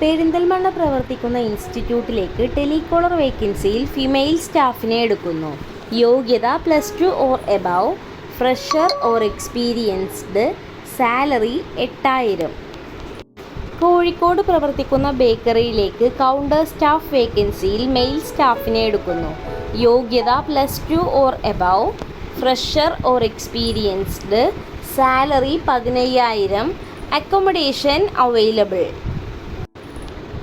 പെരിന്തൽമണ്ണ പ്രവർത്തിക്കുന്ന ഇൻസ്റ്റിറ്റ്യൂട്ടിലേക്ക് telecaller വേക്കൻസിയിൽ female സ്റ്റാഫിനെ എടുക്കുന്നു. യോഗ്യത +2 or above, fresher or experienced, salary 8000. Kozhikode പ്രവർത്തിക്കുന്ന ബേക്കറിയിലേക്ക് കൗണ്ടർ സ്റ്റാഫ് വേക്കൻസിയിൽ മെയിൽ സ്റ്റാഫിനെ എടുക്കുന്നു. യോഗ്യത +2 or above, fresher or experienced, salary 15000. Accommodation available.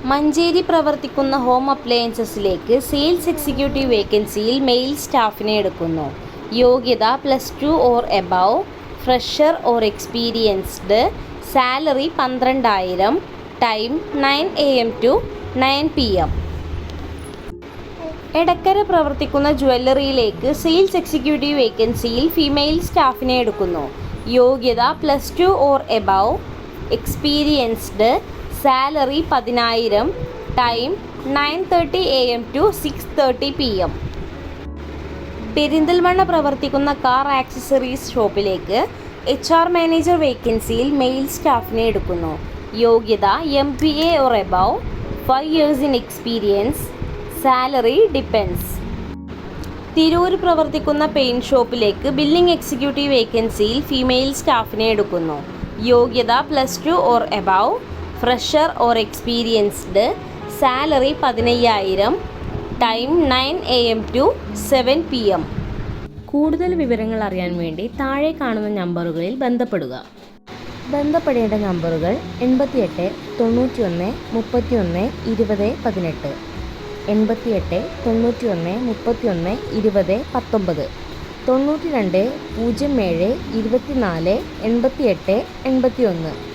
Manjeri പ്രവർത്തിക്കുന്ന ഹോം അപ്ലയൻസസിലേക്ക് സെയിൽസ് എക്സിക്യൂട്ടീവ് വേക്കൻസിയിൽ മെയിൽ സ്റ്റാഫിനെ എടുക്കുന്നു. യോഗ്യത +2 or above, fresher or experienced, salary 12000. Time 9 AM to 9 PM. Edakkara പ്രവർത്തിക്കുന്ന ജ്വല്ലറിയിലേക്ക് sales executive വേക്കൻസിയിൽ female സ്റ്റാഫിനെ എടുക്കുന്നു. യോഗ്യത +2 or above, experienced, salary 10000. Time 9:30 AM to 6:30 PM. Perinthalmanna പ്രവർത്തിക്കുന്ന car accessories ഷോപ്പിലേക്ക് HR മാനേജർ വേക്കൻസിയിൽ മെയിൽ സ്റ്റാഫിനെ എടുക്കുന്നു. യോഗ്യത MBA or above, 5 years in experience, salary depends. Tirur പ്രവർത്തിക്കുന്ന പെയിൻറ് ഷോപ്പിലേക്ക് ബില്ലിംഗ് എക്സിക്യൂട്ടീവ് വേക്കൻസിയിൽ ഫീമെയിൽ സ്റ്റാഫിനെ എടുക്കുന്നു. യോഗ്യത +2 or above, fresher or experienced, salary 15000. Time 9 AM to 7 PM. കൂടുതൽ വിവരങ്ങൾ അറിയാൻ വേണ്ടി താഴെ കാണുന്ന നമ്പറുകളിൽ ബന്ധപ്പെടുക. ബന്ധപ്പെടേണ്ട നമ്പറുകൾ 88 91 31 20 18, 88 91 31 20 19, 92 07 24 88 81.